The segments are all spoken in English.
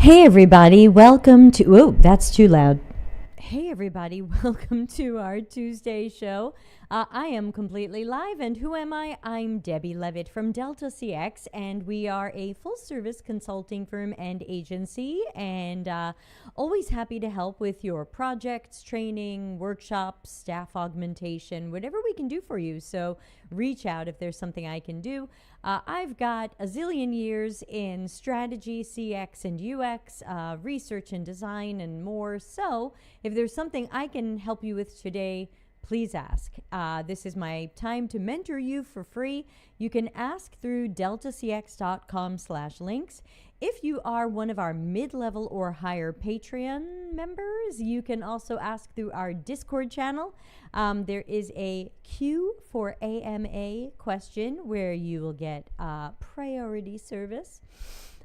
Hey everybody, welcome to, oh, that's too loud. Hey everybody, welcome to our Tuesday show. I am completely live, and who am I? I'm Debbie Levitt from Delta CX, and we are a full-service consulting firm and agency, and always happy to help with your projects, training, workshops, staff augmentation, whatever we can do for you. So reach out if there's something I can do. I've got a zillion years in strategy, CX, and UX, research and design, and more. So if there's something I can help you with today, please ask. This is my time to mentor you for free. You can ask through deltacx.com/links. If you are one of our mid-level or higher Patreon members, you can also ask through our Discord channel. There is a Q for AMA question where you will get priority service.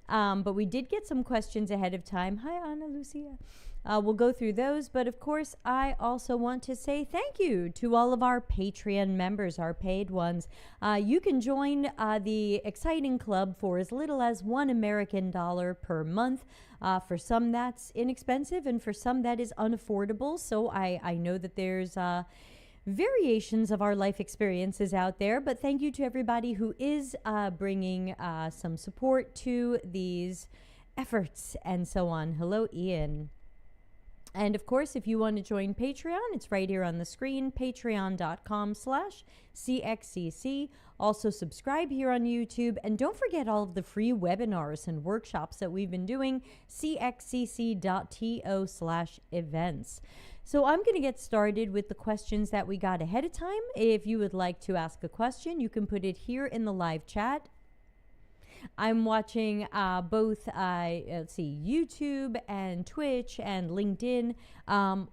But we did get some questions ahead of time. Hi, Ana Lucia. We'll go through those, but of course, I also want to say thank you to all of our Patreon members, our paid ones. You can join the exciting club for as little as $1 American per month. For some, that's inexpensive, and for some, that is unaffordable. So I know that there's variations of our life experiences out there, but thank you to everybody who is bringing some support to these efforts and so on. Hello, Ian. And of course, if you want to join Patreon, it's right here on the screen, patreon.com/CXCC. Also subscribe here on YouTube. And don't forget all of the free webinars and workshops that we've been doing, cxcc.to/events. So I'm going to get started with the questions that we got ahead of time. If you would like to ask a question, you can put it here in the live chat. I'm watching both, YouTube and Twitch and LinkedIn.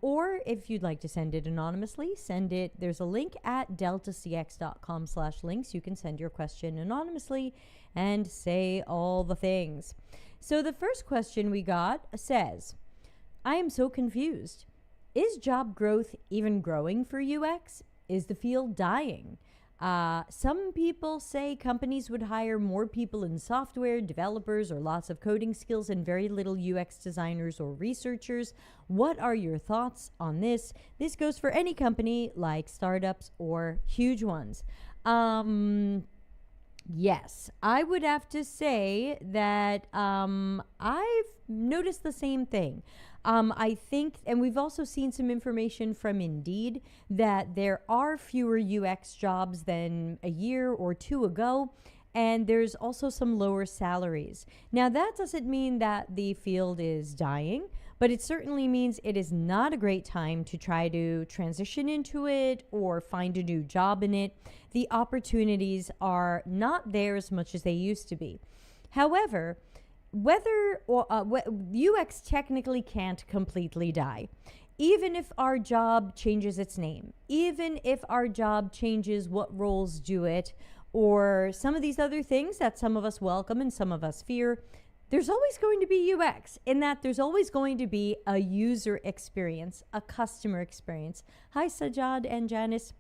Or if you'd like to send it anonymously, send it. There's a link at deltacx.com/links. You can send your question anonymously and say all the things. So the first question we got says, I am so confused. Is job growth even growing for UX? Is the field dying? Some people say companies would hire more people in software, developers, or lots of coding skills and very little UX designers or researchers. What are your thoughts on this? This goes for any company, like startups or huge ones. Yes, I would have to say that I've noticed the same thing. I think, and we've also seen some information from Indeed, that there are fewer UX jobs than a year or two ago, and there's also some lower salaries. Now, that doesn't mean that the field is dying, but it certainly means it is not a great time to try to transition into it or find a new job in it. The opportunities are not there as much as they used to be. However, UX technically can't completely die. Even if our job changes its name, even if our job changes what roles do it, or some of these other things that some of us welcome and some of us fear, there's always going to be UX, in that there's always going to be a user experience, a customer experience. Hi, Sajad and Janice.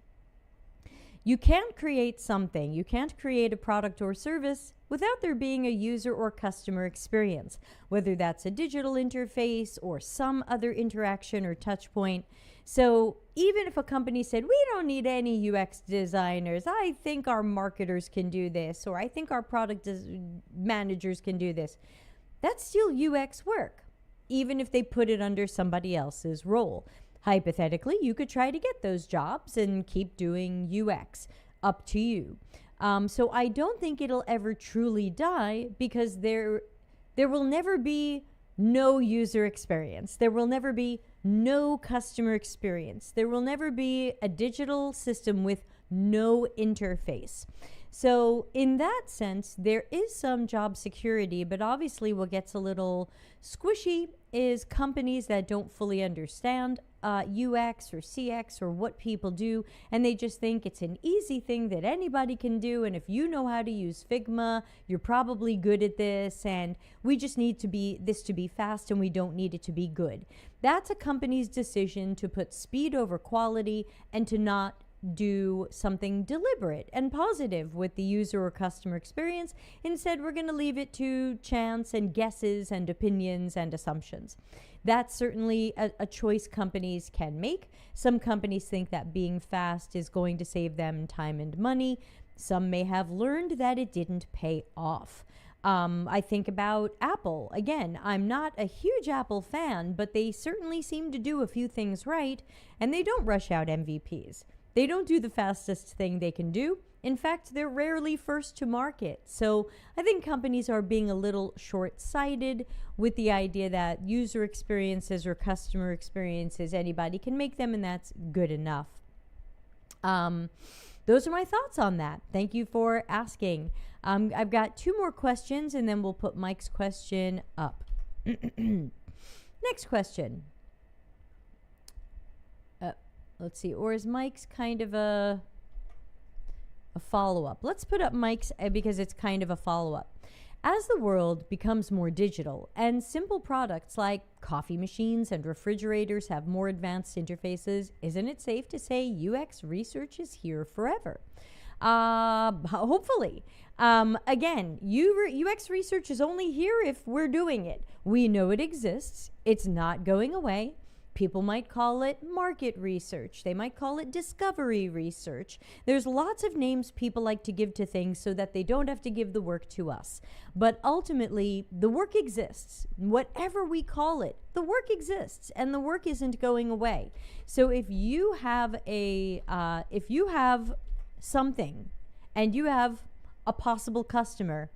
You can't create something, you can't create a product or service without there being a user or customer experience, whether that's a digital interface or some other interaction or touch point. So even if a company said, we don't need any UX designers, I think our marketers can do this, or I think our product managers can do this, that's still UX work, even if they put it under somebody else's role. Hypothetically, you could try to get those jobs and keep doing UX. Up to you. So I don't think it'll ever truly die, because there will never be no user experience. There will never be no customer experience. There will never be a digital system with no interface. So in that sense, there is some job security, but obviously what gets a little squishy is companies that don't fully understand UX or CX or what people do, and they just think it's an easy thing that anybody can do, and if you know how to use Figma, you're probably good at this, and we just need this to be fast, and we don't need it to be good. That's a company's decision to put speed over quality and to not do something deliberate and positive with the user or customer experience. Instead, we're going to leave it to chance and guesses and opinions and assumptions. That's certainly a choice companies can make. Some companies think that being fast is going to save them time and money. Some may have learned that it didn't pay off. I think about Apple. Again, I'm not a huge Apple fan, but they certainly seem to do a few things right, and they don't rush out MVPs. They don't do the fastest thing they can do. In fact, they're rarely first to market. So I think companies are being a little short-sighted with the idea that user experiences or customer experiences, anybody can make them, and that's good enough. Those are my thoughts on that. Thank you for asking. I've got 2 more questions, and then we'll put Mike's question up. Next question. Let's see. Or is Mike's kind of a follow-up? Let's put up Mike's because it's kind of a follow-up. As the world becomes more digital and simple products like coffee machines and refrigerators have more advanced interfaces, isn't it safe to say UX research is here forever? Hopefully. Again, UX research is only here if we're doing it. We know it exists. It's not going away. People might call it market research. They might call it discovery research. There's lots of names people like to give to things so that they don't have to give the work to us. But ultimately, the work exists. Whatever we call it, the work exists, and the work isn't going away. So if you have something and you have a possible customer,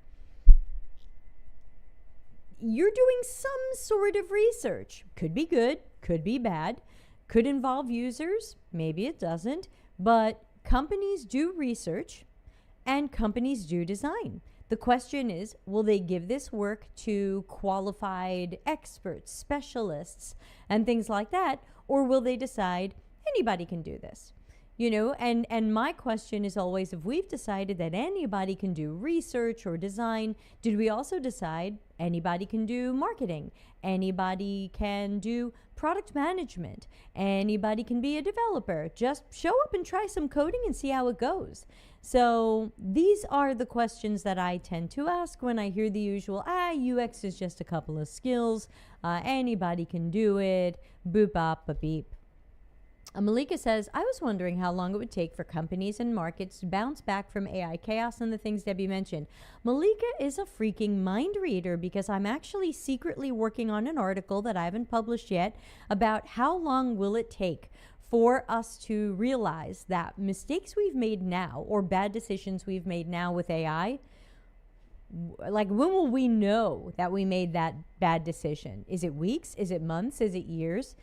you're doing some sort of research. Could be good, could be bad, could involve users, maybe it doesn't, but companies do research and companies do design. The question is, will they give this work to qualified experts, specialists, and things like that, or will they decide anybody can do this? You know, and my question is always, if we've decided that anybody can do research or design, did we also decide anybody can do marketing? Anybody can do product management? Anybody can be a developer? Just show up and try some coding and see how it goes. So these are the questions that I tend to ask when I hear the usual, UX is just a couple of skills. Anybody can do it. Boop, bop, ba, beep. Malika says, I was wondering how long it would take for companies and markets to bounce back from AI chaos and the things Debbie mentioned. Malika is a freaking mind reader because I'm actually secretly working on an article that I haven't published yet about how long will it take for us to realize that mistakes we've made now or bad decisions we've made now with AI, like when will we know that we made that bad decision? Is it weeks? Is it months? Is it years?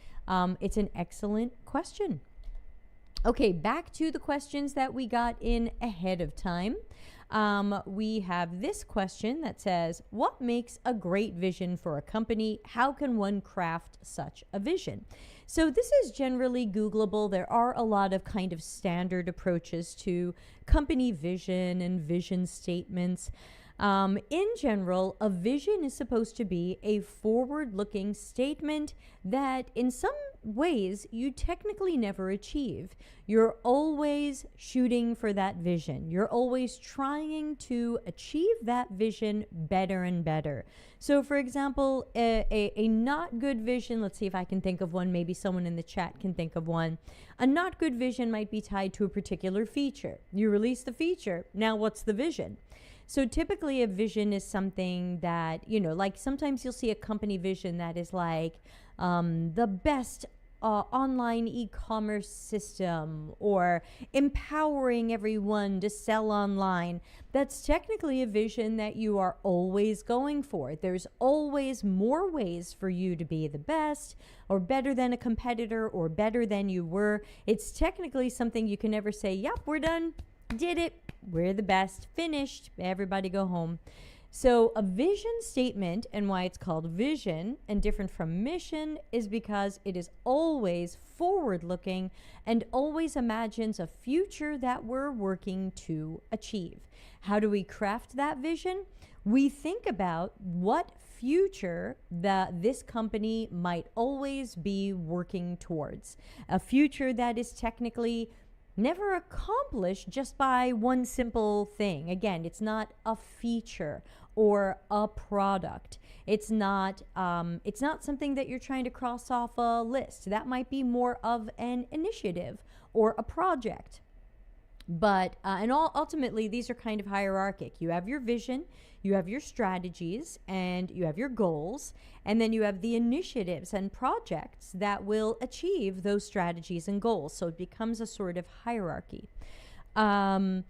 It's an excellent question. Okay, back to the questions that we got in ahead of time. We have this question that says, what makes a great vision for a company? How can one craft such a vision? So this is generally Googleable. There are a lot of kind of standard approaches to company vision and vision statements. In general, a vision is supposed to be a forward-looking statement that in some ways you technically never achieve. You're always shooting for that vision. You're always trying to achieve that vision better and better. So for example, a not good vision, let's see if I can think of one, maybe someone in the chat can think of one. A not good vision might be tied to a particular feature. You release the feature, now what's the vision? So typically a vision is something that, you know, like sometimes you'll see a company vision that is like the best online e-commerce system or empowering everyone to sell online. That's technically a vision that you are always going for. There's always more ways for you to be the best or better than a competitor or better than you were. It's technically something you can never say, yep, we're done, did it, we're the best, finished, everybody go home. So a vision statement, and why it's called vision and different from mission, is because it is always forward-looking and always imagines a future that we're working to achieve. How do we craft that vision? We think about what future that this company might always be working towards. A future that is technically never accomplished just by one simple thing. Again, it's not a feature or a product. It's not something that you're trying to cross off a list. That might be more of an initiative or a project. But ultimately, these are kind of hierarchic. You have your vision, you have your strategies, and you have your goals, and then you have the initiatives and projects that will achieve those strategies and goals. So it becomes a sort of hierarchy. So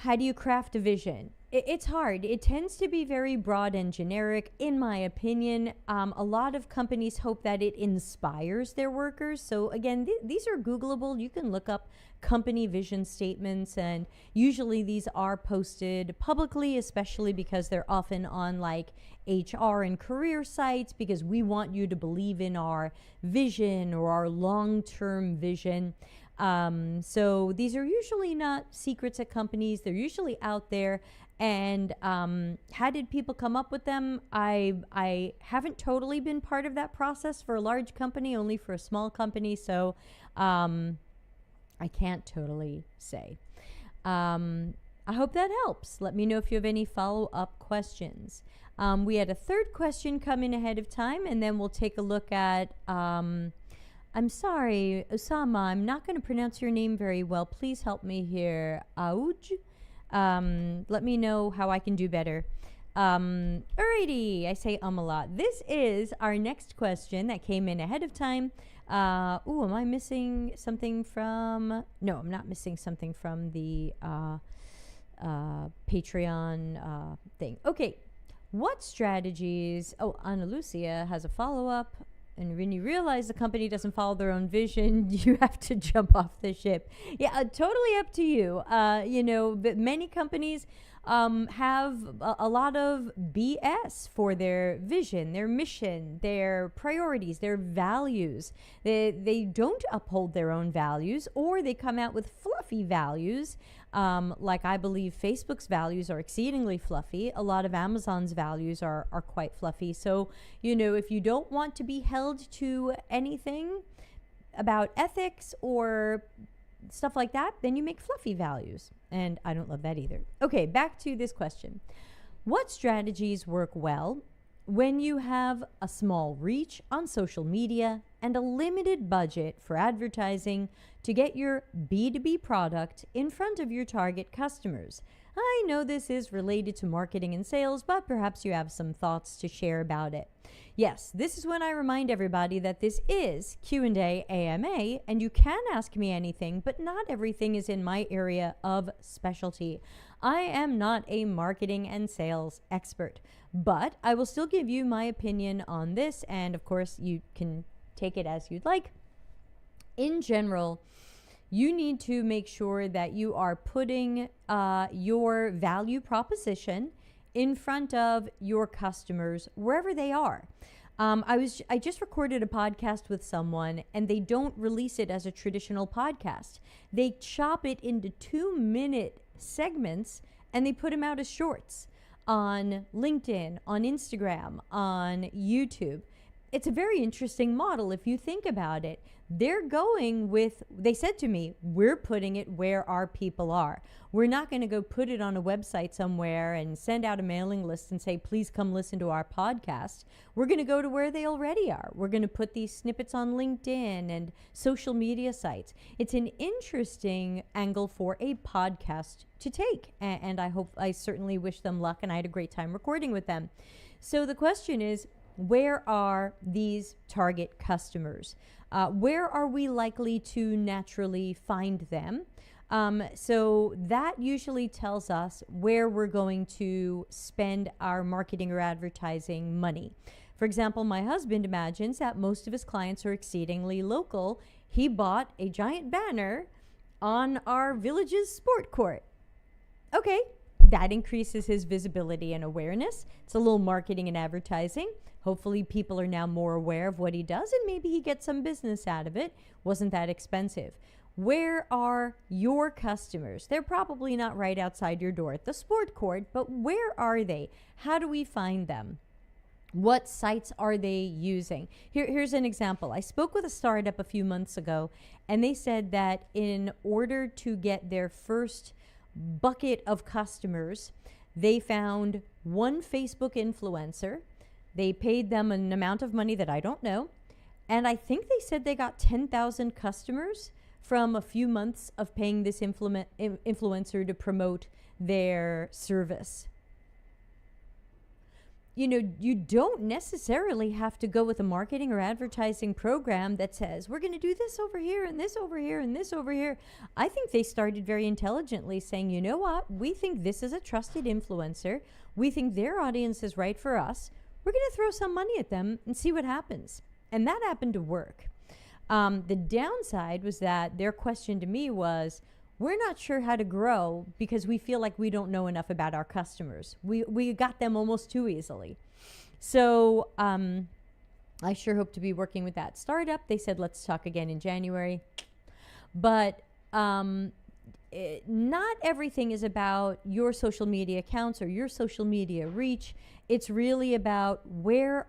how do you craft a vision? It's hard. It tends to be very broad and generic, in my opinion. A lot of companies hope that it inspires their workers. So again, these are Googleable. You can look up company vision statements, and usually these are posted publicly, especially because they're often on like HR and career sites, because we want you to believe in our vision or our long-term vision. So these are usually not secrets at companies. They're usually out there. And how did people come up with them? I haven't totally been part of that process for a large company, only for a small company. So I can't totally say. I hope that helps. Let me know if you have any follow-up questions. We had a third question come in ahead of time, and then we'll take a look at... I'm sorry, Osama, I'm not going to pronounce your name very well. Please help me here. Auj? Let me know how I can do better. Alrighty, I say a lot. This is our next question that came in ahead of time. Am I missing something from... No, I'm not missing something from the Patreon thing. Okay, what strategies... Oh, Ana Lucia has a follow-up. And when you realize the company doesn't follow their own vision, you have to jump off the ship. Yeah, totally up to you. But many companies have a lot of BS for their vision, their mission, their priorities, their values. They don't uphold their own values, or they come out with fluffy values. Like I believe Facebook's values are exceedingly fluffy. A lot of Amazon's values are quite fluffy. So, if you don't want to be held to anything about ethics or stuff like that, then you make fluffy values. And I don't love that either. Okay, back to this question. What strategies work well when you have a small reach on social media and a limited budget for advertising to get your B2B product in front of your target customers? I know this is related to marketing and sales, but perhaps you have some thoughts to share about it. Yes, this is when I remind everybody that this is Q&A AMA, and you can ask me anything, but not everything is in my area of specialty. I am not a marketing and sales expert, but I will still give you my opinion on this, and of course you can take it as you'd like. In general, you need to make sure that you are putting your value proposition in front of your customers wherever they are. I just recorded a podcast with someone, and they don't release it as a traditional podcast. They chop it into 2-minute segments, and they put them out as shorts on LinkedIn, on Instagram, on YouTube. It's a very interesting model if you think about it. They said to me, we're putting it where our people are. We're not going to go put it on a website somewhere and send out a mailing list and say, please come listen to our podcast. We're going to go to where they already are. We're going to put these snippets on LinkedIn and social media sites. It's an interesting angle for a podcast to take. And I certainly wish them luck, and I had a great time recording with them. So the question is, where are these target customers? Where are we likely to naturally find them? So that usually tells us where we're going to spend our marketing or advertising money. For example, my husband imagines that most of his clients are exceedingly local. He bought a giant banner on our village's sport court. Okay, that increases his visibility and awareness. It's a little marketing and advertising. Hopefully people are now more aware of what he does, and maybe he gets some business out of it. Wasn't that expensive. Where are your customers? They're probably not right outside your door at the sport court, but where are they? How do we find them? What sites are they using? Here's an example. I spoke with a startup a few months ago, and they said that in order to get their first bucket of customers, they found one Facebook influencer. They paid them an amount of money that I don't know. And I think they said they got 10,000 customers from a few months of paying this influencer to promote their service. You know, you don't necessarily have to go with a marketing or advertising program that says, we're going to do this over here and this over here and this over here. I think they started very intelligently saying, you know what? We think this is a trusted influencer. We think their audience is right for us. We're going to throw some money at them and see what happens. And that happened to work. The downside was that their question to me was, we're not sure how to grow because we feel like we don't know enough about our customers. We got them almost too easily. So I sure hope to be working with that startup. They said, let's talk again in January. But not everything is about your social media accounts or your social media reach. It's really about where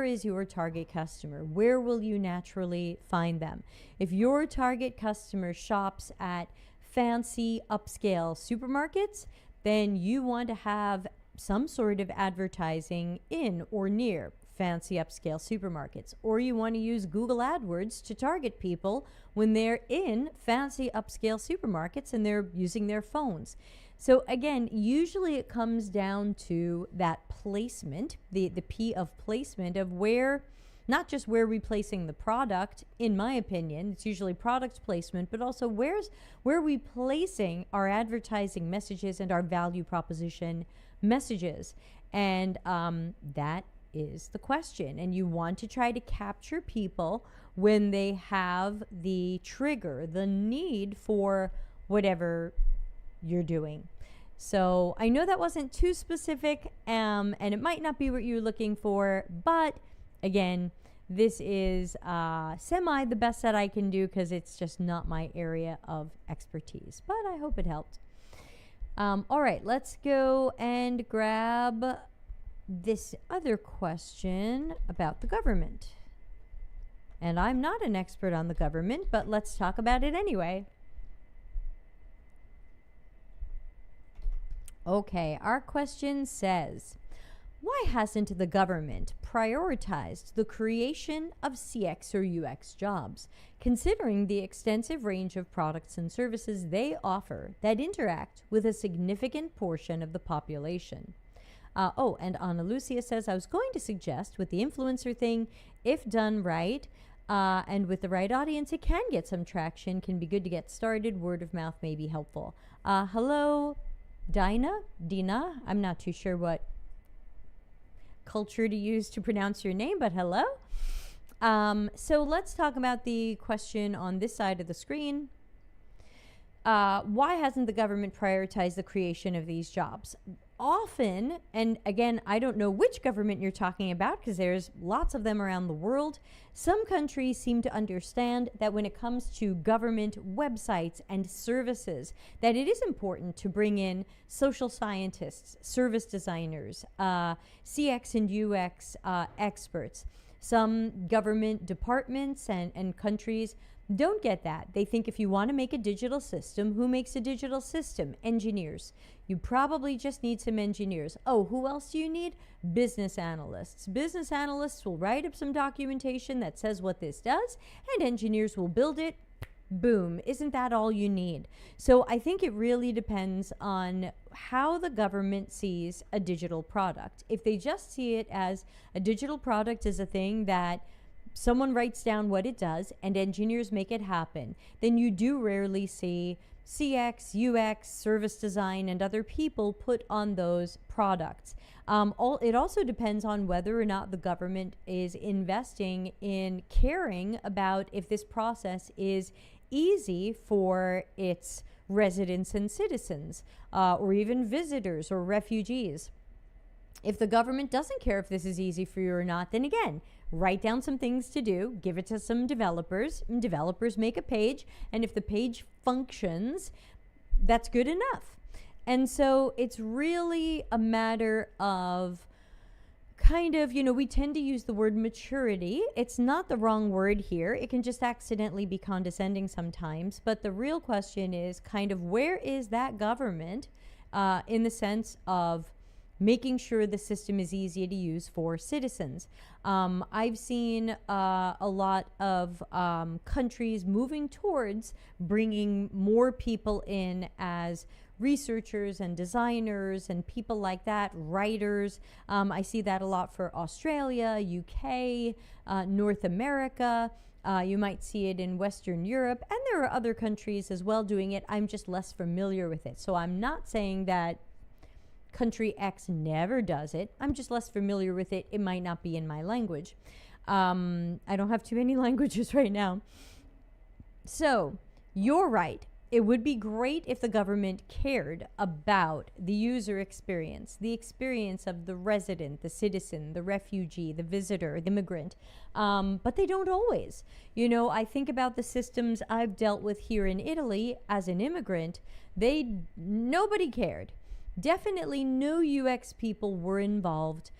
is your target customer? Where will you naturally find them? If your target customer shops at fancy upscale supermarkets, then you want to have some sort of advertising in or near fancy upscale supermarkets. Or you want to use Google AdWords to target people when they're in fancy upscale supermarkets and they're using their phones. So again, usually it comes down to that placement, the P of placement, of where, not just where we're placing the product, in my opinion, it's usually product placement, but also where are we placing our advertising messages and our value proposition messages. And that is the question. And you want to try to capture people when they have the trigger, the need for whatever you're doing. So I know that wasn't too specific, and it might not be what you're looking for, but again, this is semi the best that I can do because it's just not my area of expertise, but I hope it helped. All right, let's go and grab this other question about the government. And I'm not an expert on the government, but let's talk about it anyway. Okay, our question says, why hasn't the government prioritized the creation of CX or UX jobs, considering the extensive range of products and services they offer that interact with a significant portion of the population? And Ana Lucia says, I was going to suggest with the influencer thing, if done right, and with the right audience, it can get some traction, can be good to get started. Word of mouth may be helpful. Hello, Dina, I'm not too sure what culture to use to pronounce your name, but hello. So let's talk about the question on this side of the screen. Why hasn't the government prioritized the creation of these jobs? Often, and again, I don't know which government you're talking about because there's lots of them around the world. Some countries seem to understand that when it comes to government websites and services, that it is important to bring in social scientists, service designers, CX and UX experts. Some government departments and countries don't get that. They think if you want to make a digital system, who makes a digital system? Engineers. You probably just need some engineers. Oh, who else do you need? Business analysts. Business analysts will write up some documentation that says what this does, and engineers will build it. Boom. Isn't that all you need? So I think it really depends on how the government sees a digital product. If they just see it as a digital product as a thing that someone writes down what it does and engineers make it happen, then you do rarely see CX, UX, service design, and other people put on those products. It also depends on whether or not the government is investing in caring about if this process is easy for its residents and citizens, or even visitors or refugees. If the government doesn't care if this is easy for you or not, then again, write down some things to do, give it to some developers, and developers make a page, and if the page functions, that's good enough. And so it's really a matter of kind of, we tend to use the word maturity. It's not the wrong word here. It can just accidentally be condescending sometimes. But the real question is kind of, where is that government in the sense of making sure the system is easy to use for citizens? I've seen a lot of countries moving towards bringing more people in as researchers and designers and people like that, writers. I see that a lot for Australia, UK, North America. You might see it in Western Europe, and there are other countries as well doing it. I'm just less familiar with it. So I'm not saying that country X never does it. I'm just less familiar with it. It might not be in my language. I don't have too many languages right now. So you're right. It would be great if the government cared about the user experience, the experience of the resident, the citizen, the refugee, the visitor, the immigrant. But they don't always. I think about the systems I've dealt with here in Italy as an immigrant. Nobody cared. Definitely no UX people were involved.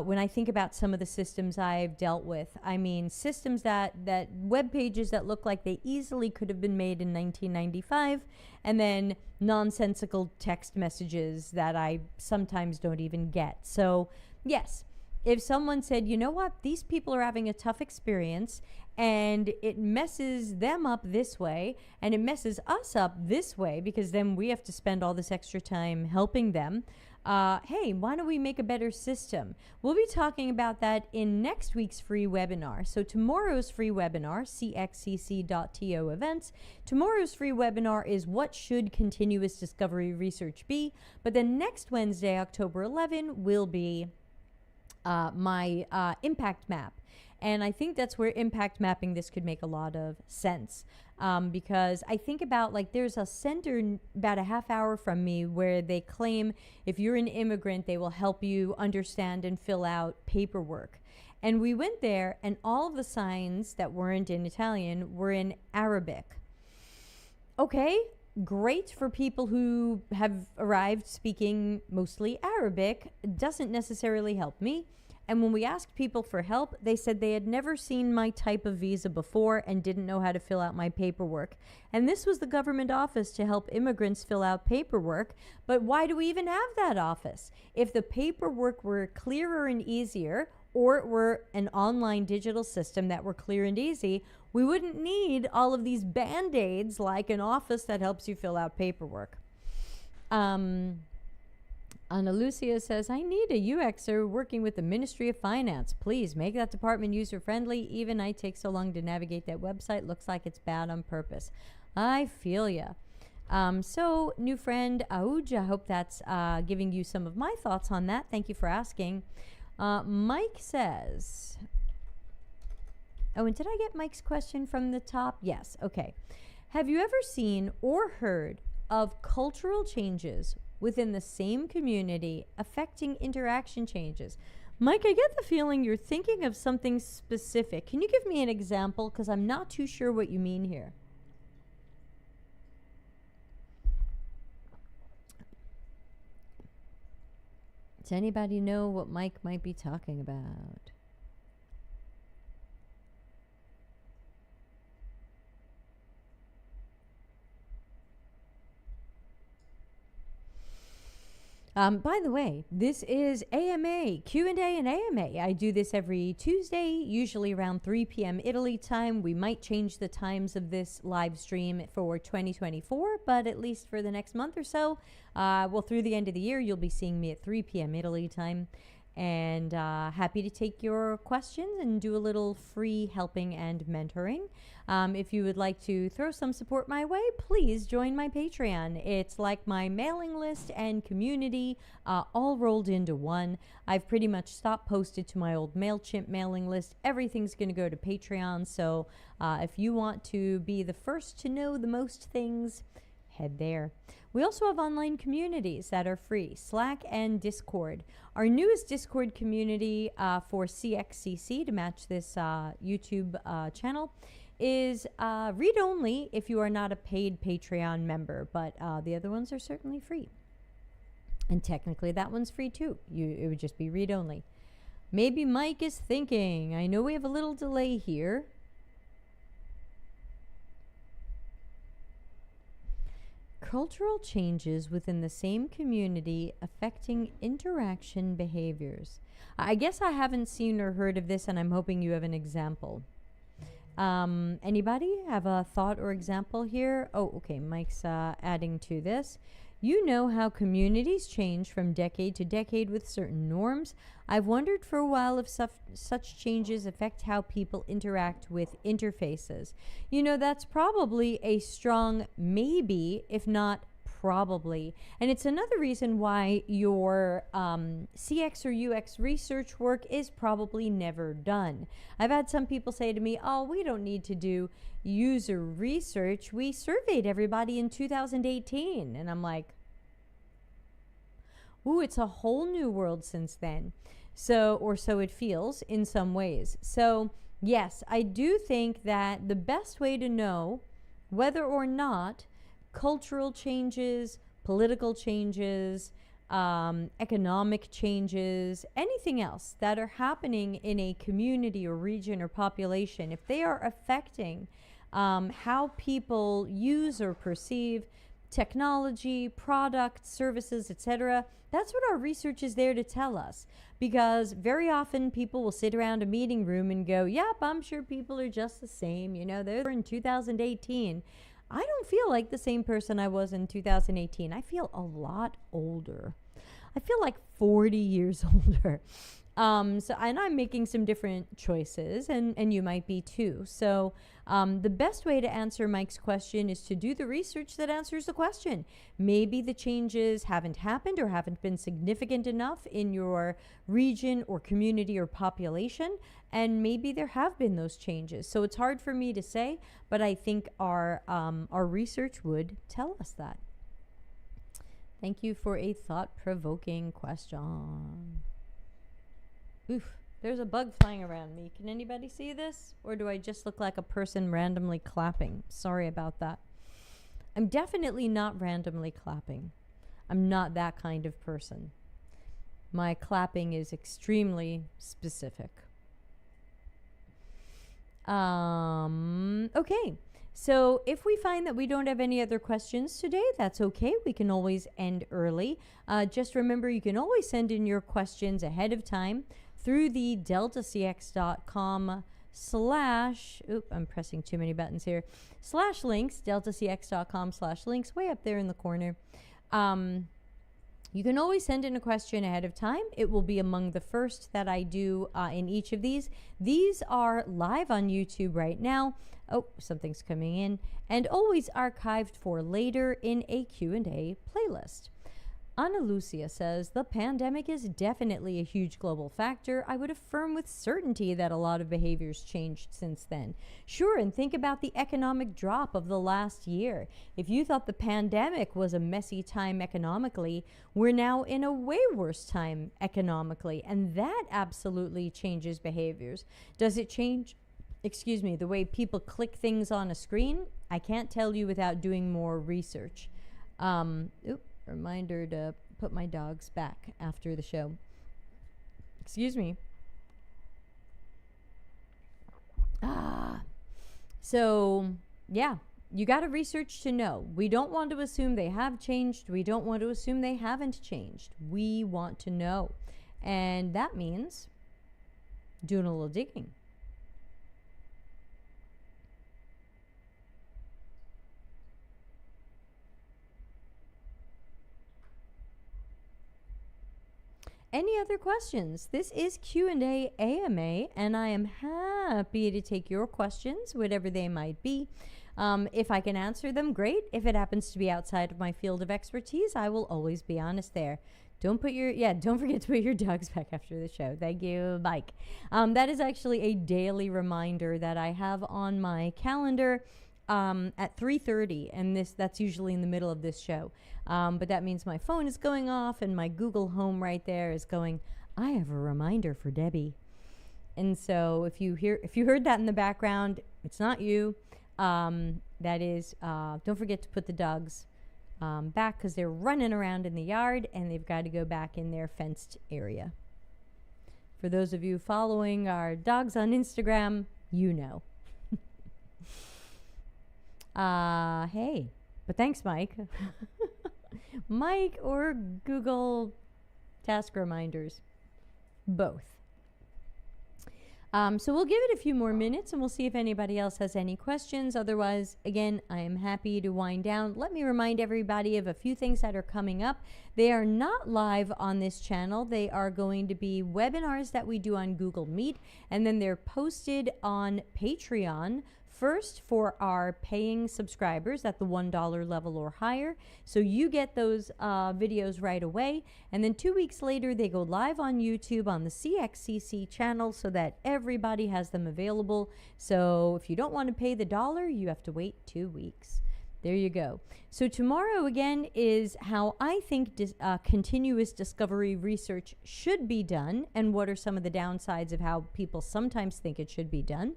When I think about some of the systems I've dealt with, I mean, systems that web pages that look like they easily could have been made in 1995, and then nonsensical text messages that I sometimes don't even get. So, yes, if someone said, you know what, these people are having a tough experience, and it messes them up this way, and it messes us up this way, because then we have to spend all this extra time helping them. Hey, why don't we make a better system? We'll be talking about that in next week's free webinar. So tomorrow's free webinar, cxcc.to events, tomorrow's free webinar is what should continuous discovery research be? But then next Wednesday, October 11, will be my impact map. And I think that's where impact mapping this could make a lot of sense. Because I think about, like, there's a center about a half hour from me where they claim if you're an immigrant, they will help you understand and fill out paperwork. And we went there, and all of the signs that weren't in Italian were in Arabic. Okay, great for people who have arrived speaking mostly Arabic. Doesn't necessarily help me. And when we asked people for help, they said they had never seen my type of visa before and didn't know how to fill out my paperwork. And this was the government office to help immigrants fill out paperwork. But why do we even have that office? If the paperwork were clearer and easier, or it were an online digital system that were clear and easy, we wouldn't need all of these band-aids like an office that helps you fill out paperwork. Ana Lucia says, I need a UXer working with the Ministry of Finance. Please make that department user-friendly. Even I take so long to navigate that website. Looks like it's bad on purpose. I feel ya. So, new friend, Auj, I hope that's giving you some of my thoughts on that. Thank you for asking. Mike says, oh, and did I get Mike's question from the top? Yes. Okay. Have you ever seen or heard of cultural changes within the same community affecting interaction changes? Mike, I get the feeling you're thinking of something specific. Can you give me an example? Because I'm not too sure what you mean here. Does anybody know what Mike might be talking about? By the way, this is AMA, Q&A and AMA. I do this every Tuesday, usually around 3 p.m. Italy time. We might change the times of this live stream for 2024, but at least for the next month or so, well, through the end of the year, you'll be seeing me at 3 p.m. Italy time. And happy to take your questions and do a little free helping and mentoring. If you would like to throw some support my way, please join my Patreon. It's like my mailing list and community all rolled into one. I've pretty much stopped posted to my old MailChimp mailing list. Everything's going to go to Patreon. So if you want to be the first to know the most things, head there. We also have online communities that are free, Slack and Discord. Our newest Discord community for CXCC, to match this YouTube channel, is read-only if you are not a paid Patreon member, but the other ones are certainly free. And technically that one's free too. It would just be read-only. Maybe Mike is thinking. I know we have a little delay here. Cultural changes within the same community affecting interaction behaviors. I guess I haven't seen or heard of this, and I'm hoping you have an example. Anybody have a thought or example here? Oh, okay. Mike's adding to this. You know how communities change from decade to decade with certain norms. I've wondered for a while if such changes affect how people interact with interfaces. You know, that's probably a strong maybe, if not probably. And it's another reason why your CX or UX research work is probably never done. I've had some people say to me, oh, we don't need to do user research. We surveyed everybody in 2018. And I'm like, ooh, it's a whole new world since then. So, or so it feels in some ways. So, yes, I do think that the best way to know whether or not cultural changes, political changes, economic changes, anything else that are happening in a community or region or population, if they are affecting how people use or perceive technology, products, services, etc., that's what our research is there to tell us. Because very often people will sit around a meeting room and go, yep, I'm sure people are just the same. You know, they're in 2018. I don't feel like the same person I was in 2018. I feel a lot older. I feel like 40 years older. So, and I'm making some different choices, and you might be too. So, the best way to answer Mike's question is to do the research that answers the question. Maybe the changes haven't happened or haven't been significant enough in your region or community or population, and maybe there have been those changes. So it's hard for me to say, but I think our research would tell us that. Thank you for a thought-provoking question. Oof, there's a bug flying around me. Can anybody see this? Or do I just look like a person randomly clapping? Sorry about that. I'm definitely not randomly clapping. I'm not that kind of person. My clapping is extremely specific. Okay. So if we find that we don't have any other questions today, that's okay. We can always end early. Just remember, you can always send in your questions ahead of time through the deltacx.com I'm pressing too many buttons here, /links, deltacx.com/links, way up there in the corner. You can always send in a question ahead of time. It will be among the first that I do in each of these. These are live on YouTube right now. Oh, something's coming in. And always archived for later in a Q&A playlist. Ana Lucia says, the pandemic is definitely a huge global factor. I would affirm with certainty that a lot of behaviors changed since then. Sure, and think about the economic drop of the last year. If you thought the pandemic was a messy time economically, we're now in a way worse time economically, and that absolutely changes behaviors. Does it change, the way people click things on a screen? I can't tell you without doing more research. Reminder to put my dogs back after the show. Excuse me. So, yeah, you got to research to know. We don't want to assume they have changed. We don't want to assume they haven't changed. We want to know. And that means doing a little digging. Any other questions? This is Q&A AMA, and I am happy to take your questions, whatever they might be. If I can answer them, great. If it happens to be outside of my field of expertise, I will always be honest there. Don't forget to put your dogs back after the show. Thank you, Mike. That is actually a daily reminder that I have on my calendar at 3:30, and that's usually in the middle of this show. But that means my phone is going off and my Google Home right there is going, I have a reminder for Debbie. And so if you heard that in the background, it's not you. That is, don't forget to put the dogs back because they're running around in the yard and they've got to go back in their fenced area. For those of you following our dogs on Instagram, you know. Hey, but thanks, Mike. Mike or Google task reminders, both. So we'll give it a few more minutes and we'll see if anybody else has any questions. Otherwise, again, I am happy to wind down. Let me remind everybody of a few things that are coming up. They are not live on this channel. They are going to be webinars that we do on Google Meet, and then they're posted on Patreon. First, for our paying subscribers at the $1 level or higher. So you get those videos right away. And then 2 weeks later, they go live on YouTube on the CXCC channel so that everybody has them available. So if you don't want to pay the $1, you have to wait 2 weeks. There you go. So tomorrow, again, is how I think continuous discovery research should be done and what are some of the downsides of how people sometimes think it should be done.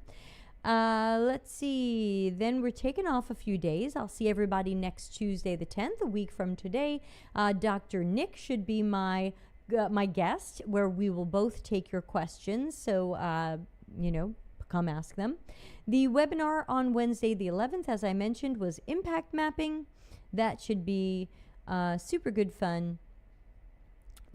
Let's see. Then we're taking off a few days. I'll see everybody next Tuesday, the 10th, a week from today. Dr. Nick should be my guest, where we will both take your questions. So, you know, come ask them. The webinar on Wednesday, the 11th, as I mentioned, was impact mapping. That should be super good fun.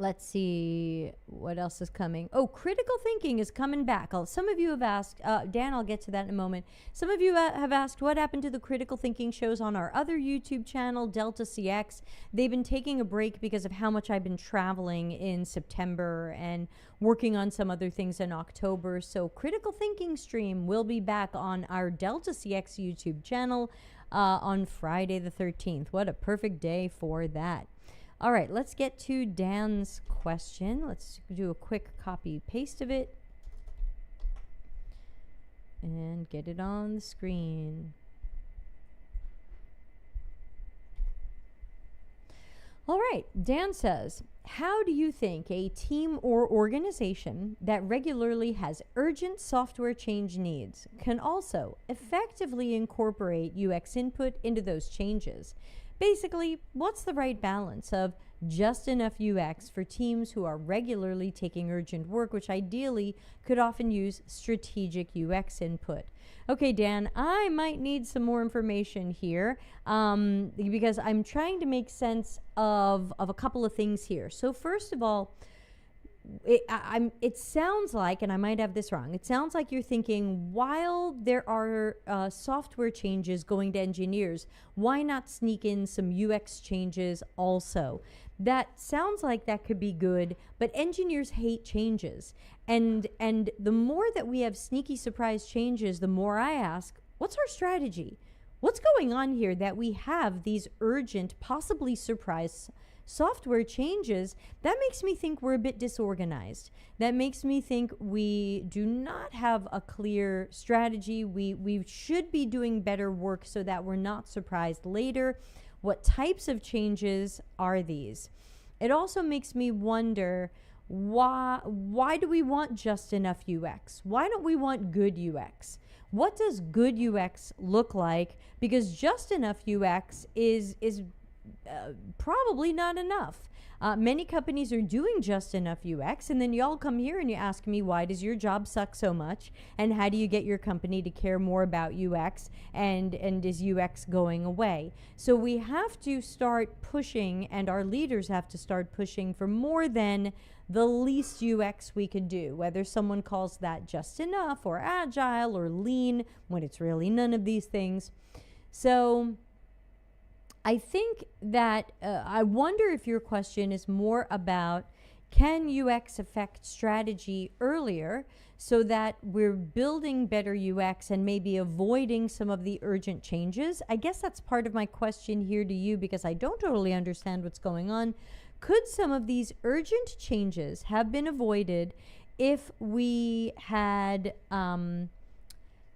Let's see what else is coming. Oh, critical thinking is coming back. Some of you have asked, Dan, I'll get to that in a moment. Some of you have asked what happened to the critical thinking shows on our other YouTube channel, Delta CX. They've been taking a break because of how much I've been traveling in September and working on some other things in October. So critical thinking stream will be back on our Delta CX YouTube channel on Friday the 13th. What a perfect day for that. All right, let's get to Dan's question. Let's do a quick copy paste of it and get it on the screen. All right, Dan says, how do you think a team or organization that regularly has urgent software change needs can also effectively incorporate UX input into those changes? Basically, what's the right balance of just enough UX for teams who are regularly taking urgent work, which ideally could often use strategic UX input? Okay, Dan, I might need some more information here because I'm trying to make sense of a couple of things here. So first of all, it sounds like, and I might have this wrong, it sounds like you're thinking while there are software changes going to engineers, why not sneak in some UX changes also? That sounds like that could be good, but engineers hate changes. And the more that we have sneaky surprise changes, the more I ask, what's our strategy? What's going on here that we have these urgent, possibly surprise software changes? That makes me think we're a bit disorganized. That makes me think we do not have a clear strategy. We should be doing better work so that we're not surprised later. What types of changes are these? It also makes me wonder, why do we want just enough UX? Why don't we want good UX? What does good UX look like? Because just enough UX is probably not enough. Many companies are doing just enough UX, and then y'all come here and you ask me, why does your job suck so much? And how do you get your company to care more about UX? And is UX going away? So we have to start pushing, and our leaders have to start pushing for more than the least UX we could do, whether someone calls that just enough or agile or lean, when it's really none of these things. So I think that I wonder if your question is more about, can UX affect strategy earlier so that we're building better UX and maybe avoiding some of the urgent changes? I guess that's part of my question here to you, because I don't totally understand what's going on. Could some of these urgent changes have been avoided if we had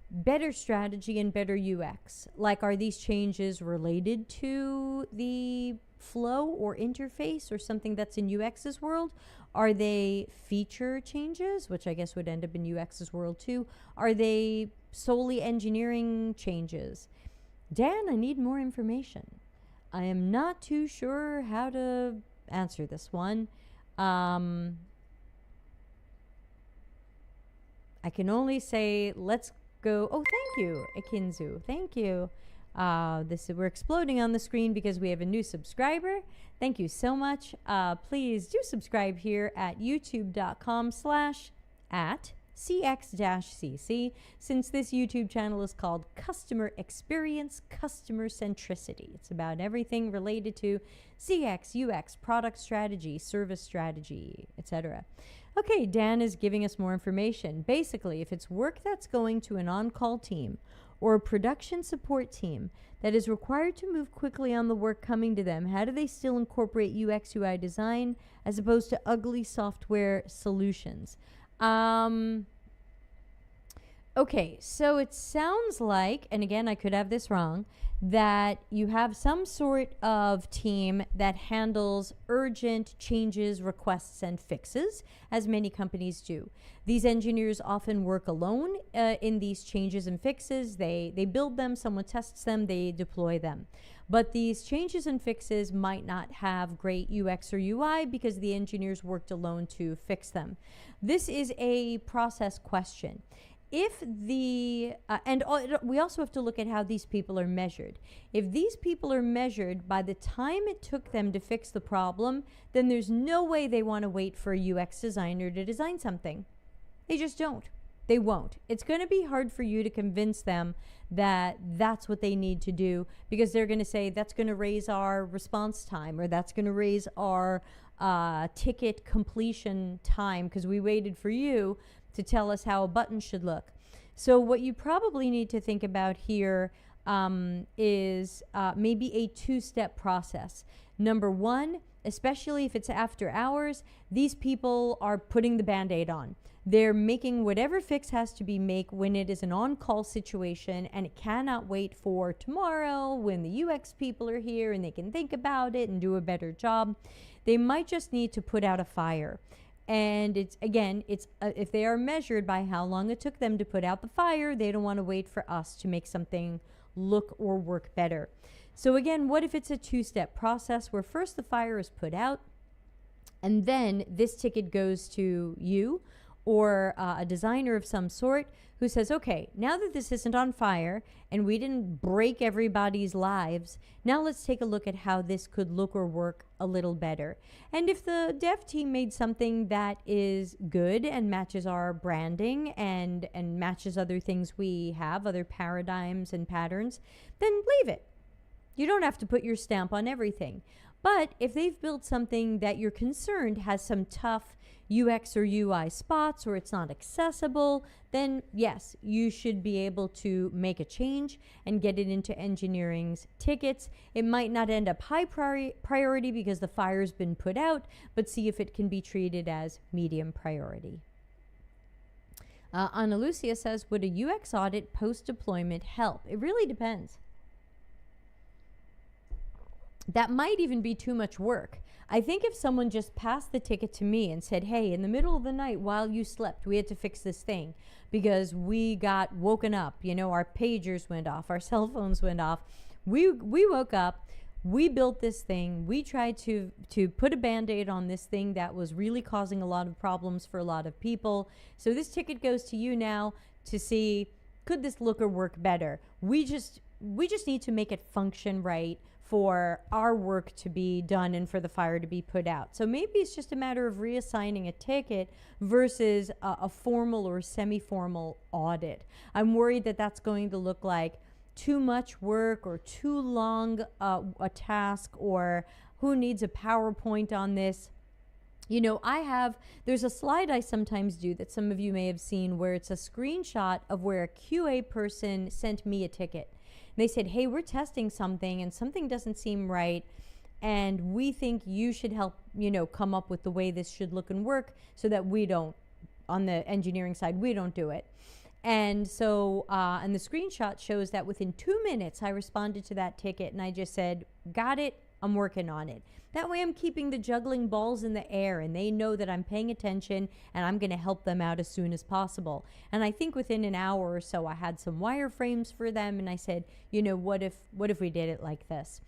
better strategy and better UX? Like, are these changes related to the flow or interface or something that's in UX's world? Are they feature changes, which I guess would end up in UX's world too? Are they solely engineering changes? Dan, I need more information. I am not too sure how to answer this one. I can only say, let's go. Oh, thank you, Ikinzu. Thank you. We're exploding on the screen because we have a new subscriber. Thank you so much. Please do subscribe here at youtube.com/@CX-CC, since this YouTube channel is called Customer Experience, Customer Centricity. It's about everything related to CX, UX, product strategy, service strategy, etc. Okay, Dan is giving us more information. Basically, if it's work that's going to an on-call team or a production support team that is required to move quickly on the work coming to them, how do they still incorporate UX UI design as opposed to ugly software solutions? Okay, so it sounds like, and again, I could have this wrong, that you have some sort of team that handles urgent changes, requests, and fixes, as many companies do. These engineers often work alone in these changes and fixes. They build them, someone tests them, they deploy them. But these changes and fixes might not have great UX or UI because the engineers worked alone to fix them. This is a process question. If we also have to look at how these people are measured. If these people are measured by the time it took them to fix the problem, then there's no way they want to wait for a UX designer to design something. They just don't. They won't. It's going to be hard for you to convince them that that's what they need to do, because they're going to say that's going to raise our response time, or that's going to raise our ticket completion time because we waited for you to tell us how a button should look. So what you probably need to think about here is maybe a two-step process. Number one, especially if it's after hours, these people are putting the Band-Aid on. They're making whatever fix has to be made when it is an on-call situation, and it cannot wait for tomorrow when the UX people are here and they can think about it and do a better job. They might just need to put out a fire. And it's if they are measured by how long it took them to put out the fire, they don't want to wait for us to make something look or work better. So again, what if it's a two-step process where first the fire is put out, and then this ticket goes to you or a designer of some sort who says, okay, now that this isn't on fire and we didn't break everybody's lives, now let's take a look at how this could look or work a little better. And if the dev team made something that is good and matches our branding and matches other things we have, other paradigms and patterns, then leave it. You don't have to put your stamp on everything. But if they've built something that you're concerned has some tough UX or UI spots, or it's not accessible, then yes, you should be able to make a change and get it into engineering's tickets. It might not end up high priority because the fire's been put out, but see if it can be treated as medium priority. Ana Lucia says, would a UX audit post-deployment help? It really depends. That might even be too much work. I think if someone just passed the ticket to me and said, hey, in the middle of the night while you slept, we had to fix this thing because we got woken up, you know, our pagers went off, our cell phones went off. We woke up, we built this thing, we tried to put a Band-Aid on this thing that was really causing a lot of problems for a lot of people. So this ticket goes to you now to see, could this look or work better? We just need to make it function right for our work to be done and for the fire to be put out. So maybe it's just a matter of reassigning a ticket versus a formal or semi-formal audit. I'm worried that that's going to look like too much work or too long a task, or who needs a PowerPoint on this. You know, there's a slide I sometimes do that some of you may have seen where it's a screenshot of where a QA person sent me a ticket. They said, hey, we're testing something and something doesn't seem right, and we think you should help, you know, come up with the way this should look and work so that we don't, on the engineering side, we don't do it. And so, and the screenshot shows that within 2 minutes, I responded to that ticket and I just said, got it, I'm working on it. That way I'm keeping the juggling balls in the air and they know that I'm paying attention and I'm going to help them out as soon as possible. And I think within an hour or so I had some wireframes for them and I said, you know, what if we did it like this?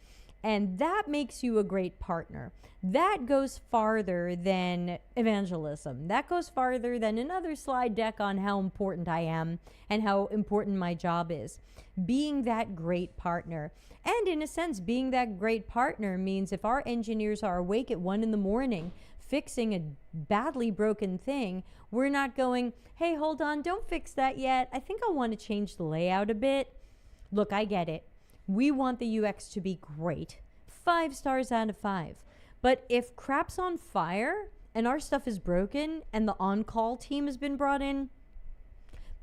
And that makes you a great partner. That goes farther than evangelism. That goes farther than another slide deck on how important I am and how important my job is. Being that great partner. And in a sense, being that great partner means if our engineers are awake at 1 a.m. fixing a badly broken thing, we're not going, hey, hold on, don't fix that yet. I think I want to change the layout a bit. Look, I get it. We want the UX to be great. 5 stars out of 5. But if crap's on fire and our stuff is broken and the on-call team has been brought in,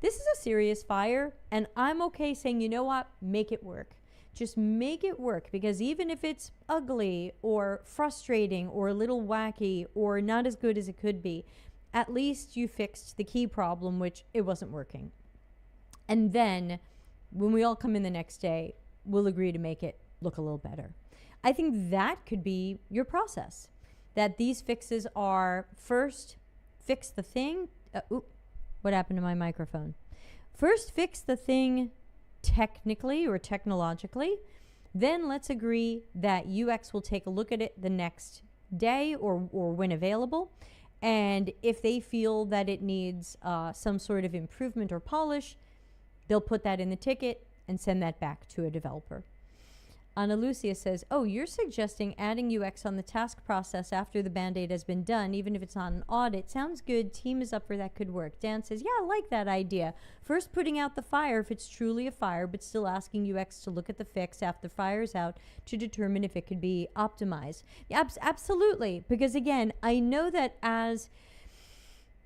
this is a serious fire, and I'm okay saying, you know what, make it work. Just make it work, because even if it's ugly or frustrating or a little wacky or not as good as it could be, at least you fixed the key problem, which it wasn't working. And then when we all come in the next day, we'll agree to make it look a little better. I think that could be your process. That these fixes are first, fix the thing. What happened to my microphone? First, fix the thing technically or technologically. Then let's agree that UX will take a look at it the next day or when available. And if they feel that it needs some sort of improvement or polish, they'll put that in the ticket and send that back to a developer. Ana Lucia says, oh, you're suggesting adding UX on the task process after the Band-Aid has been done, even if it's not an audit. Sounds good. Team is up for that. Could work. Dan says, yeah, I like that idea. First, putting out the fire if it's truly a fire, but still asking UX to look at the fix after the fire's out to determine if it could be optimized. Yeah, absolutely. Because again, I know that as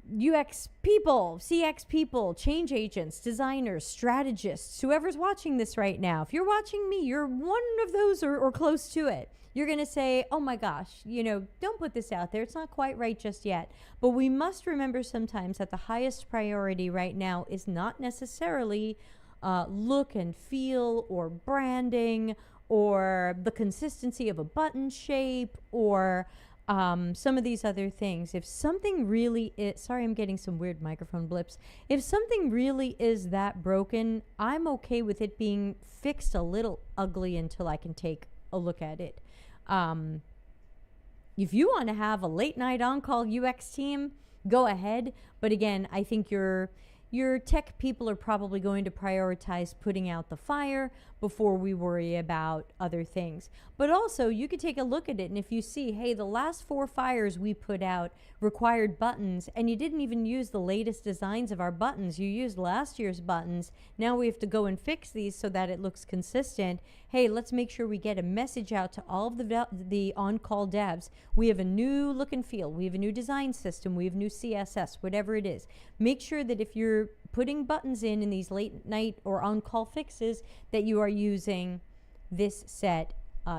UX people, CX people, change agents, designers, strategists, whoever's watching this right now, if you're watching me, you're one of those or close to it. You're going to say, oh my gosh, don't put this out there. It's not quite right just yet. But we must remember sometimes that the highest priority right now is not necessarily look and feel or branding or the consistency of a button shape or some of these other things. If something really is, sorry, I'm getting some weird microphone blips. If something really is that broken, I'm okay with it being fixed a little ugly until I can take a look at it. If you want to have a late night on-call UX team, go ahead. But again, I think your tech people are probably going to prioritize putting out the fire before we worry about other things. But also, you could take a look at it, and if you see, hey, the last 4 fires we put out required buttons, and you didn't even use the latest designs of our buttons, you used last year's buttons, now we have to go and fix these so that it looks consistent. Hey, let's make sure we get a message out to all of the on-call devs. We have a new look and feel. We have a new design system. We have new CSS, whatever it is. Make sure that if you're putting buttons in these late night or on-call fixes, that you are using this set,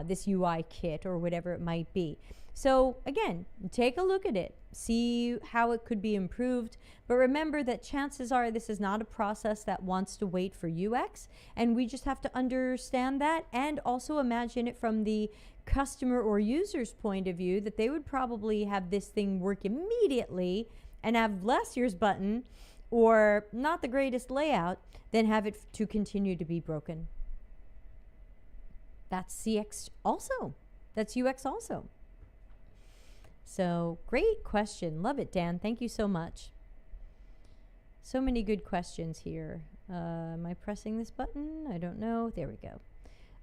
this UI kit or whatever it might be. So again, take a look at it, see how it could be improved, but remember that chances are this is not a process that wants to wait for UX, and we just have to understand that and also imagine it from the customer or user's point of view, that they would probably have this thing work immediately and have last year's button or not the greatest layout, then have it to continue to be broken. That's CX also. That's UX also. So great question. Love it, Dan. Thank you so much. So many good questions here. Am I pressing this button? I don't know. There we go.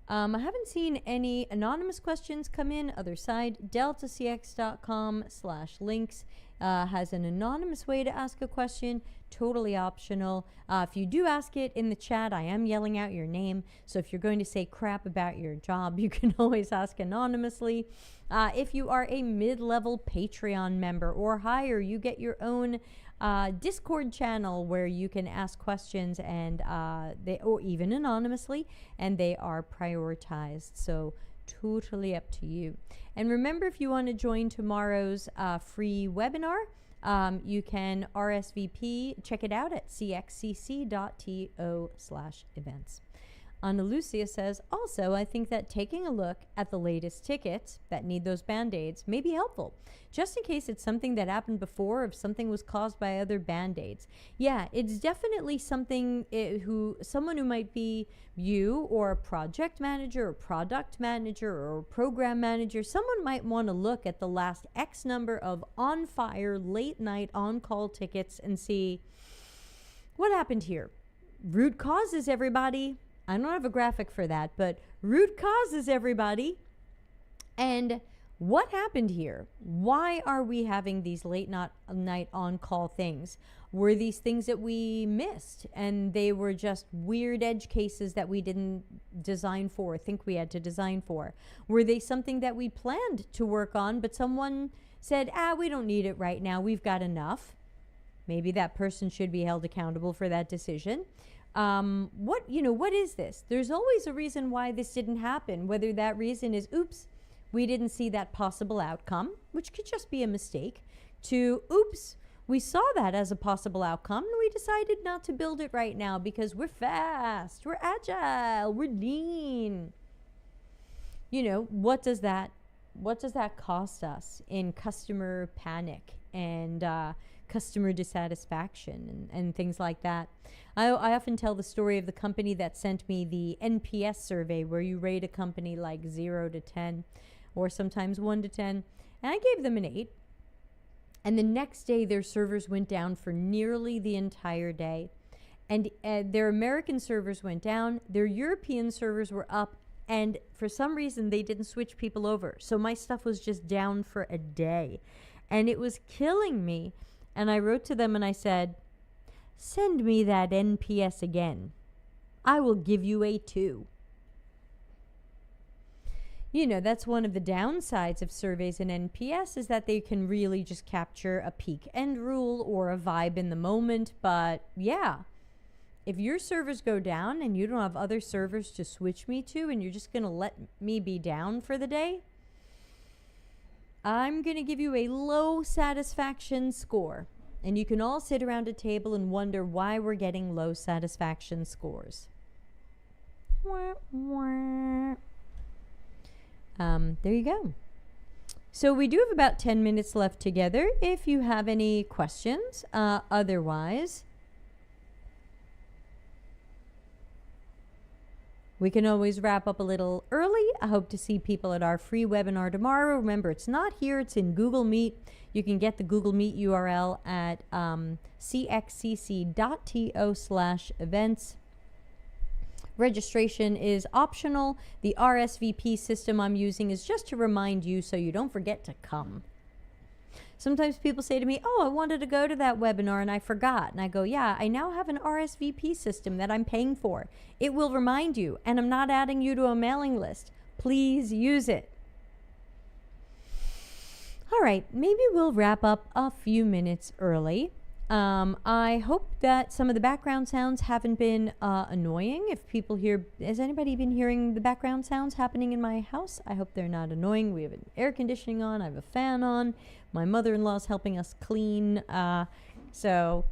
I haven't seen any anonymous questions come in. Other side, deltacx.com/links has an anonymous way to ask a question. Totally optional. If you do ask it in the chat, I am yelling out your name. So if you're going to say crap about your job, you can always ask anonymously. If you are a mid-level Patreon member or higher, you get your own Discord channel where you can ask questions and or even anonymously, and they are prioritized. So totally up to you. And remember, if you want to join tomorrow's free webinar, you can RSVP. Check it out at cxcc.to/events. Ana Lucia says, also, I think that taking a look at the latest tickets that need those Band-Aids may be helpful, just in case it's something that happened before, or if something was caused by other Band-Aids. Yeah, it's definitely something someone who might be you or a project manager or product manager or program manager, someone might want to look at the last X number of on-fire, late-night, on-call tickets and see what happened here. Root causes, everybody. I don't have a graphic for that, but root causes, everybody. And what happened here? Why are we having these late night on-call things? Were these things that we missed and they were just weird edge cases that we didn't design for, think we had to design for? Were they something that we planned to work on, but someone said, we don't need it right now, we've got enough? Maybe that person should be held accountable for that decision. What is this? There's always a reason why this didn't happen, whether that reason is, oops, we didn't see that possible outcome, which could just be a mistake, to, oops, we saw that as a possible outcome and we decided not to build it right now because we're fast, we're agile, we're lean. What does that cost us in customer panic and customer dissatisfaction and things like that? I often tell the story of the company that sent me the NPS survey, where you rate a company like 0 to 10 or sometimes 1 to 10, and I gave them an 8. And the next day their servers went down for nearly the entire day, and their American servers went down, their European servers were up, and for some reason they didn't switch people over, so my stuff was just down for a day, and it was killing me. And I wrote to them and I said, send me that NPS again. I will give you a 2. That's one of the downsides of surveys and NPS, is that they can really just capture a peak end rule or a vibe in the moment. But yeah, if your servers go down and you don't have other servers to switch me to and you're just going to let me be down for the day, I'm going to give you a low satisfaction score. And you can all sit around a table and wonder why we're getting low satisfaction scores. There you go. So we do have about 10 minutes left together if you have any questions. Otherwise, we can always wrap up a little early. I hope to see people at our free webinar tomorrow. Remember, it's not here, it's in Google Meet. You can get the Google Meet URL at cxcc.to/events. Registration is optional. The RSVP system I'm using is just to remind you so you don't forget to come. Sometimes people say to me, I wanted to go to that webinar and I forgot. And I go, yeah, I now have an RSVP system that I'm paying for. It will remind you, and I'm not adding you to a mailing list. Please use it. All right, maybe we'll wrap up a few minutes early. I hope that some of the background sounds haven't been annoying. If people hear, has anybody been hearing the background sounds happening in my house? I hope they're not annoying. We have an air conditioning on. I have a fan on. My mother-in-law's helping us clean. So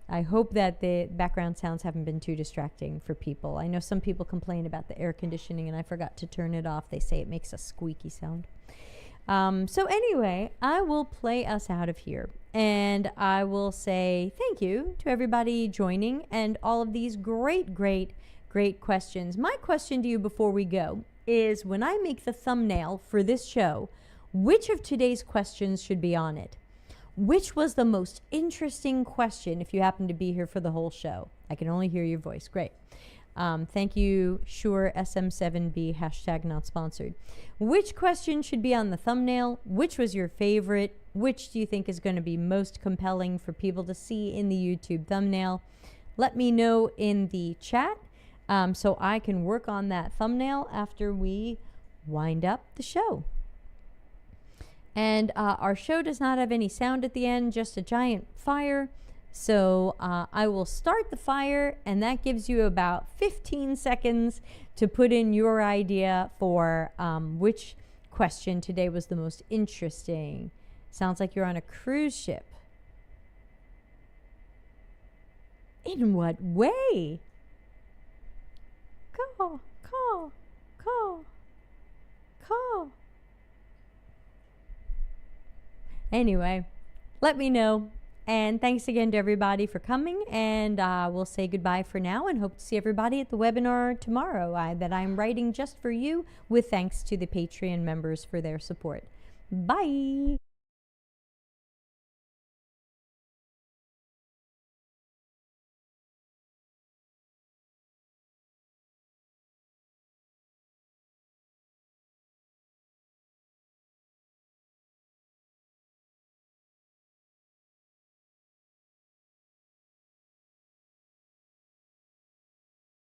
I hope that the background sounds haven't been too distracting for people. I know some people complain about the air conditioning and I forgot to turn it off. They say it makes a squeaky sound. So anyway, I will play us out of here, and I will say thank you to everybody joining and all of these great questions. My question to you before we go is, when I make the thumbnail for this show, which of today's questions should be on it? Which was the most interesting question if you happen to be here for the whole show? I can only hear your voice. Great. Thank you, Sure SM7B, hashtag not sponsored. Which question should be on the thumbnail? Which was your favorite? Which do you think is going to be most compelling for people to see in the YouTube thumbnail? Let me know in the chat so I can work on that thumbnail after we wind up the show. And our show does not have any sound at the end, just a giant fire. So I will start the fire, and that gives you about 15 seconds to put in your idea for which question today was the most interesting. Sounds like you're on a cruise ship. In what way? Go. Anyway, let me know. And thanks again to everybody for coming. And we'll say goodbye for now and hope to see everybody at the webinar tomorrow that I'm writing just for you, with thanks to the Patreon members for their support. Bye.